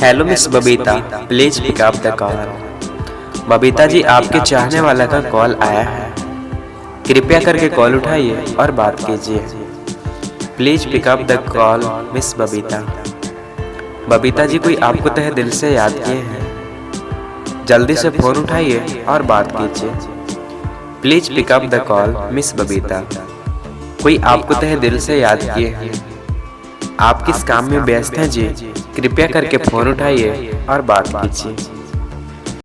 Hello miss Babita, please pick up the call. Babita ji, आपके चाहने वाला का कॉल आया है, कृपया करके कॉल उठाइए और बात कीजिए। Please pick up the call miss Babita. Babita ji, कोई आपको तहे दिल से याद किए हैं, जल्दी से फ़ोन उठाइए और बात कीजिए। Please pick up the call miss Babita. कोई आपको तहे दिल से याद किए हैं, आप किस काम में व्यस्त हैं जी, कृपया करके फ़ोन उठाइए और बात कीजिए।